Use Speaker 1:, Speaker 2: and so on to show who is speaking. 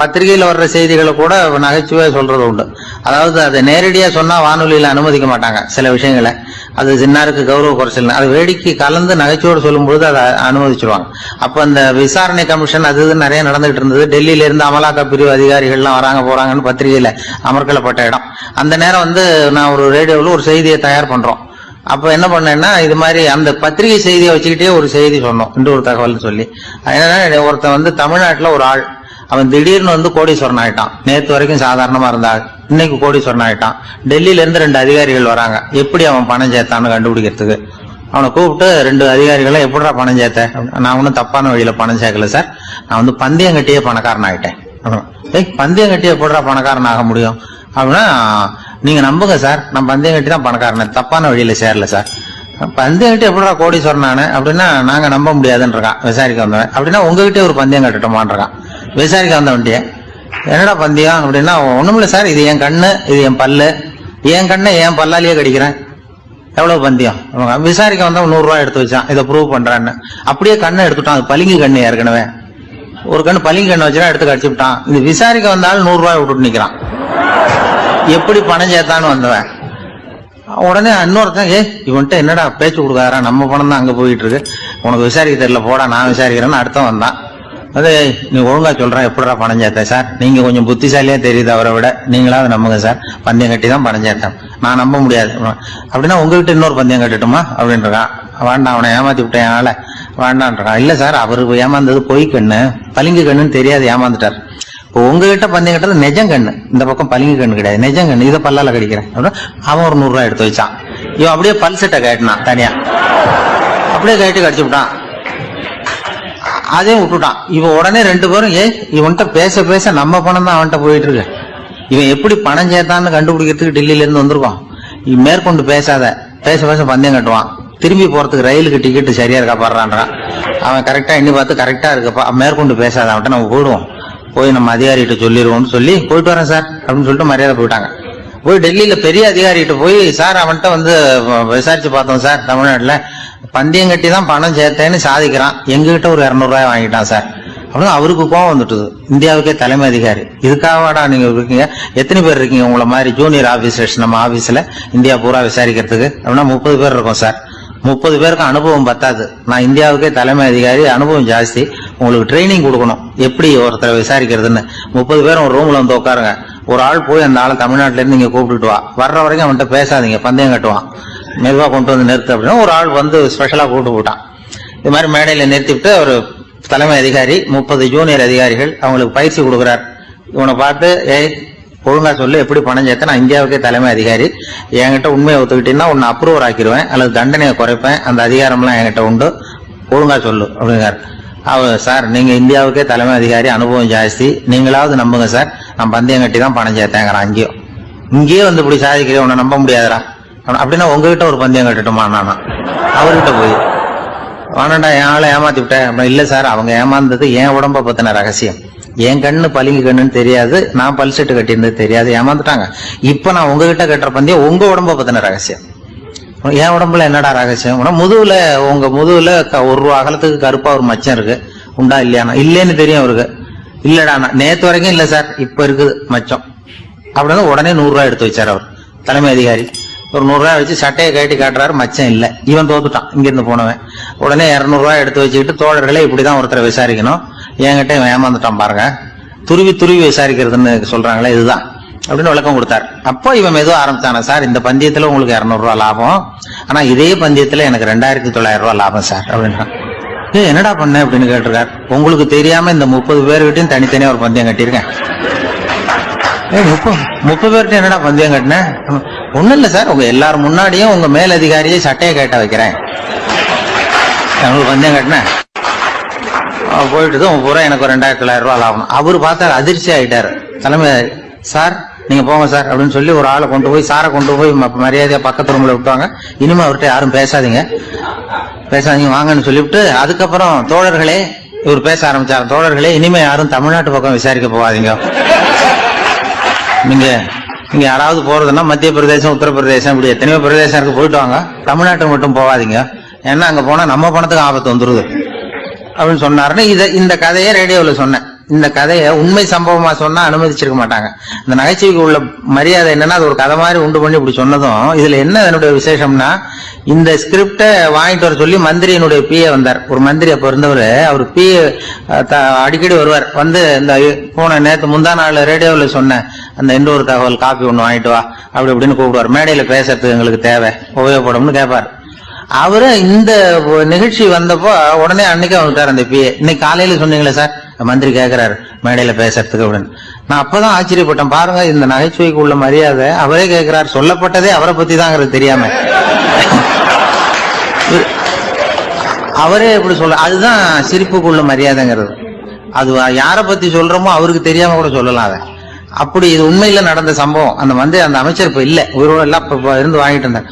Speaker 1: பத்திரிகையில வர்ற செய்திகளை கூட நகைச்சுவை சொல்றது உண்டு. அதாவது அதை நேரடியா சொன்னா வானொலியில அனுமதிக்க மாட்டாங்க சில விஷயங்களை. அது சின்னாருக்கு கௌரவ குறைச்சல், அது வேடிக்கை கலந்து நகைச்சுவோடு சொல்லும்போது அதை அனுமதிச்சிருவாங்க. அப்ப அந்த விசாரணை கமிஷன் அது இது நிறைய நடந்துகிட்டு இருந்தது. டெல்லியில இருந்து அமலாக்க பிரிவு அதிகாரிகள்லாம் வராங்க போறாங்கன்னு பத்திரிகையில அமர்க்கலப்பட்ட இடம். அந்த நேரம் நான் ஒரு ரேடியோவில் ஒரு செய்தியை தயார் பண்றோம். அப்ப என்ன பண்ணேன்னா, இது மாதிரி அந்த பத்திரிகை செய்தியை வச்சுக்கிட்டே ஒரு செய்தி சொன்னோம், இன்னொரு தகவல் சொல்லி. அதனால ஒருத்தன் தமிழ்நாட்டுல ஒரு ஆள், அவன் திடீர்னு கோடீஸ்வரன் ஆயிட்டான். நேத்து வரைக்கும் சாதாரணமா இருந்தாள், இன்னைக்கு கோடீஸ்வரன் ஆயிட்டான். டெல்லியில இருந்து 2 அதிகாரிகள் வராங்க, எப்படி அவன் பணம் சேர்த்தான்னு கண்டுபிடிக்கிறதுக்கு. அவனை கூப்பிட்டு 2 அதிகாரிகளை எப்படிடா பணம் சேர்த்த? நான் ஒன்னும் தப்பான வழியில பணம் சேர்க்கல சார், நான் பந்தயம் கட்டியே பணக்காரன் ஆயிட்டேன். பந்தயம் கட்டியே எப்படிடா பணக்காரன் ஆக முடியும் அப்படின்னா, நீங்க நம்புங்க சார், நான் பந்தயம் கட்டி தான் பணக்காரன், தப்பான வழியில சேரல சார். பந்தயம் கட்டி எப்படா கோடீஸ்வரன் நானு அப்படின்னா, நாங்க நம்ப முடியாதுன்றான் விசாரிக்க வந்தவன். அப்படின்னா உங்ககிட்டே ஒரு பந்தயம் கட்டட்டுமான்றான் விசாரிக்க வந்தவன்ட்டிய. என்னடா பந்தயம் அப்படின்னா, ஒண்ணுமில்ல சார், இது என் கண்ணு, இது என் பல்லு, என் கண்ணை என் பல்லாலேயே கடிக்கிறேன், எவ்வளவு பந்தயம். விசாரிக்க வந்தவன் 100 ரூபாய் எடுத்து வச்சான், இதை ப்ரூவ் பண்றான்னு. அப்படியே கண்ணை எடுத்துட்டான், அது பளிங்கு கண்ணு. ஏற்கனவே ஒரு கண்ணு பளிங்கு கண்ணு வச்சுனா எடுத்து கடிச்சு விட்டான். இது விசாரிக்க வந்தாலும் 100 ரூபாய் விட்டுட்டு நிக்கிறான். எப்படி பணம் சேர்த்தான்னு வந்தவன். உடனே இன்னொருத்தன், இவன்ட்ட என்னடா பேச்சு கொடுக்காரா, நம்ம பணம் தான் அங்க போயிட்டு இருக்கு, உனக்கு விசாரிக்க தெரியல, போடா நான் விசாரிக்கிறேன்னு அடுத்த வந்தான். அதே நீ ஒழுங்கா சொல்றேன், எப்படிடா பணம் சேர்த்தேன் சார், நீங்க கொஞ்சம் புத்திசாலியா தெரியுது அவரை விட, நீங்களாவது நம்புங்க சார், பந்தயம் கட்டி தான் பணம் சேர்த்தேன், நான் நம்ப முடியாது அப்படின்னா உங்ககிட்ட இன்னொரு பந்தயம் கட்டட்டுமா அப்படின்றான். வேண்டாம், அவனை ஏமாத்தி விட்டேன் ஆள வேண்டான்றான். இல்ல சார், அவரு ஏமாந்தது பொய் கண்ணு, பளிங்கு கண்ணுன்னு தெரியாது, ஏமாந்துட்டார். இப்போ உங்ககிட்ட பந்தயம் கட்டது நெஜம் கண்ணு, இந்த பக்கம் பளிங்கு கண்ணு கிடையாது, நெஜம் கண்ணு, இதை பல்லால கடிக்கிறேன் அப்படின்னா அவன் ஒரு 100 ரூபாய் எடுத்து வச்சான். இவன் அப்படியே பல்செட்டை கட்டினான் தனியா, அப்படியே கட்டி கடிச்சு விட்டான். அதையும் விட்டுட்டான். இவன் உடனே 2 பேரும், இவன்கிட்ட பேச பேச நம்ம பணம் தான் அவன்கிட்ட போயிட்டு இருக்கு, இவன் எப்படி பணம் சேர்த்தான்னு கண்டுபிடிக்கிறதுக்கு டெல்லியில இருந்து வந்திருக்கோம், இவன் மேற்கொண்டு பேசாத, பேச பேச பந்தயம் கட்டுவான். திரும்பி போறதுக்கு ரயிலுக்கு டிக்கெட்டு சரியா இருக்கா பாடுறான்றான். அவன் கரெக்டா எண்ணி பார்த்து கரெக்டா இருக்குப்பா, மேற்கொண்டு பேசாத, அவன்கிட்ட நம்ம போயிடுவோம், போய் நம்ம அதிகாரிகிட்ட சொல்லிடுவோம்னு சொல்லி போயிட்டு வரேன் சார் அப்படின்னு சொல்லிட்டு மரியாதை போயிட்டாங்க. போய் டெல்லியில பெரிய அதிகாரிகிட்ட போய், சார் அவன்கிட்ட விசாரிச்சு பார்த்தோம் சார், தமிழ்நாட்டுல பந்தயம் கட்டி தான் பணம் சேர்த்தேன்னு சாதிக்கிறான், எங்ககிட்ட ஒரு 200 ரூபாய் வாங்கிட்டான் சார் அப்படின்னு. அவருக்கு கோவம் வந்துட்டுது. இந்தியாவுக்கே தலைமை அதிகாரி, இதுக்காகவாடா நீங்க இருக்கீங்க, எத்தனை பேர் இருக்கீங்க உங்களை மாதிரி ஜூனியர் ஆபீசர்ஸ் நம்ம ஆபீஸ்ல இந்தியா பூரா விசாரிக்கிறதுக்கு அப்படின்னா 30 பேர் இருக்கோம் சார். 30 பேருக்கு அனுபவம் பத்தாது, நான் இந்தியாவுக்கே தலைமை அதிகாரி, அனுபவம் ஜாஸ்தி, உங்களுக்கு ட்ரைனிங் கொடுக்கணும் எப்படி ஒருத்தரை விசாரிக்கிறதுன்னு. 30 பேரும் ஒரு ரூம்ல உட்காருங்க, ஒரு ஆள் போய் அந்த ஆளை தமிழ்நாட்டுல இருந்து நீங்க கூப்பிட்டுட்டு வா, வர்ற வரைக்கும் அவன்கிட்ட பேசாதீங்க, பந்தயம் கட்டுவான், மெதுவா கொண்டு நிறுத்து அப்படின்னா ஒரு ஆள் ஸ்பெஷலா கூப்பிட்டு போட்டான். இது மாதிரி மேடையில நிறுத்திவிட்டு ஒரு தலைமை அதிகாரி 30 ஜூனியர் அதிகாரிகள் அவங்களுக்கு பயிற்சி கொடுக்குறார். இவனை பார்த்து, ஒழுங்கா சொல்லு, எப்படி பணம் சேர்த்த, நான் இந்தியாவுக்கே தலைமை அதிகாரி, என்கிட்ட உண்மையை ஒத்துக்கிட்டீங்கன்னா உன்னை அப்ரூவர் ஆக்கிடுவேன் அல்லது தண்டனையை குறைப்பேன், அந்த அதிகாரம்லாம் என்கிட்ட உண்டு, ஒழுங்கா சொல்லு அப்படிங்கிறார். சார், நீங்க இந்தியாவுக்கே தலைமை அதிகாரி, அனுபவம் ஜாஸ்தி, நீங்களாவது நம்புங்க சார், நான் பந்தயம் கட்டி தான் பணம் சேர்த்தேங்கிறான். இங்கேயே இப்படி சாதிக்கிறேன், உன்னை நம்ப முடியாதரா அப்படின்னா உங்ககிட்ட ஒரு பந்தயம் கட்டட்டுமா நானா அவர்கிட்ட போய், வானண்டா என் ஆளை ஏமாத்தி விட்டேன் அப்படின்னா, இல்ல சார், அவங்க ஏமாந்தது என் உடம்ப பத்தின ரகசியம், என் கண்ணு பளிங்கு கண்ணுன்னு தெரியாது, நான் பல்செட்டு கட்டியிருந்தது தெரியாது, ஏமாந்துட்டாங்க. இப்ப நான் உங்ககிட்ட கட்டுற பந்தயம் உங்க உடம்ப பத்தின ரகசியம். என் உடம்புல என்னடா ரகசியம்? முதுகுல, உங்க முதுகுல 1 ரூபா அகலத்துக்கு கருப்பா ஒரு மச்சம் இருக்கு, உண்டா இல்லையானா? இல்லேன்னு தெரியும் அவருக்கு. இல்லடா, நேத்து வரைக்கும் இல்ல சார், இப்ப இருக்குது மச்சம் அப்படின்னு உடனே 100 ரூபாய் எடுத்து வச்சார் அவர் தலைமை அதிகாரி. ஒரு 100 ரூபாய் வச்சு சட்டையை கட்டி காட்டுறாரு, மச்சம் இல்ல. இவன் தோத்துட்டான், இங்கிருந்து போனவன். உடனே 200 ரூபாய் எடுத்து வச்சுக்கிட்டு, தோழர்களே இப்படிதான் ஒருத்தரை விசாரிக்கணும், என்கிட்ட இவன் ஏமாந்துட்டான் பாருங்க, துருவி துருவி விசாரிக்கிறதுன்னு சொல்றாங்களே, இதுதான் அப்படின்னு விளக்கம் கொடுத்தாரு. அப்போ இவன் மெதுவா ஆரம்பிச்சானா, சார் இந்த பந்தயத்துல உங்களுக்கு 200 ரூபாய் லாபம், ஆனா இதே பந்தயத்துல எனக்கு 2900 ரூபாய் லாபம் சார் அப்படின்றான். என்னடா பண்ண அப்படின்னு கேட்டிருக்காரு. உங்களுக்கு தெரியாம இந்த 30 பேர்கிட்டையும் தனித்தனியா ஒரு பந்தயம் கட்டியிருக்கேன். 30 பேர்கிட்ட என்னடா பந்தயம் கட்டினேன்? ஒண்ணும் இல்ல சார், உங்க எல்லாரும் முன்னாடியும் உங்க மேல் அதிகாரியை சட்டையை கேட்ட வைக்கிறேன், உங்களுக்கு பந்தயம் கட்டினேன். போயிட்டு பூரா எனக்கு 2900 ரூபாய் லாபம். அவரு பார்த்தாரு, அதிர்ச்சி ஆயிட்டாரு. தலைமை, சார் நீங்க போங்க சார் அப்படின்னு சொல்லி ஒரு ஆளை கொண்டு போய், சாரை கொண்டு போய் மரியாதையா பக்கத்து ரூம்ல விட்டாங்க. இனிமே அவர்கிட்ட யாரும் பேசாதீங்க வாங்கன்னு சொல்லிவிட்டு, அதுக்கப்புறம் தோழர்களே, இவர் பேச ஆரம்பிச்சாரு, தோழர்களே இனிமே யாரும் தமிழ்நாட்டு பக்கம் விசாரிக்க போகாதீங்க, நீங்க யாராவது போறதுன்னா மத்திய பிரதேசம், உத்தரப்பிரதேசம், இப்படி எத்தனையோ பிரதேசம் இருக்கு, போயிட்டு வாங்க, தமிழ்நாட்டுக்கு மட்டும் போகாதீங்க, ஏன்னா அங்க போனா நம்ம பணத்துக்கு ஆபத்து வந்துருது அப்படின்னு சொன்னாருன்னு இந்த கதையை ரேடியோவில் சொன்னேன். இந்த கதையை உண்மை சம்பவமா சொன்னா அனுமதிச்சிருக்க மாட்டாங்க. இந்த நகைச்சுவைக்கு உள்ள மரியாதை என்னன்னா, அது ஒரு கதை மாதிரி உண்டு பண்ணி இப்படி சொன்னதும், இதுல என்ன என்னுடைய விசேஷம்னா, இந்த ஸ்கிரிப்ட வாங்கிட்டு வர சொல்லி மந்திரியினுடைய பிஏ வந்தார். ஒரு மந்திரி அப்ப இருந்தவர். அவர் பிஏ அடிக்கடி வருவார். வந்து இந்த போன நேத்து முந்தா நாள் ரேடியோல சொன்ன அந்த இன்னொரு தகவல் காப்பி ஒண்ணு வாங்கிட்டு வா அப்படி இப்படின்னு கூப்பிடுவார். மேடையில பேசுறதுக்கு எங்களுக்கு தேவை, உபயோகப்படும்னு கேட்பார். அவரு இந்த நிகழ்ச்சி வந்தப்போ உடனே அன்னைக்கு வந்துட்டார் அந்த பிஏ. இன்னைக்கு காலையில சொன்னீங்களே சார், மந்திரி கேட்கிறாரு மேடையில பேசுறதுக்கு அப்படின்னு. நான் அப்பதான் ஆச்சரியப்பட்டேன். பாருங்க, இந்த நகைச்சுவைக்கு உள்ள மரியாதை. அவரே கேட்கிறார், சொல்லப்பட்டதே அவரை பத்தி தாங்கிறது தெரியாம அவரே எப்படி சொல்ல. அதுதான் சிரிப்புக்குள்ள மரியாதைங்கிறது. அது யாரை பத்தி சொல்றோமோ அவருக்கு தெரியாம கூட சொல்லலாம் அதை. அப்படி இது உண்மையில நடந்த சம்பவம். அந்த அமைச்சர் இப்ப இல்ல, உயிரோட எல்லாம் இருந்து வாங்கிட்டு இருந்தார்.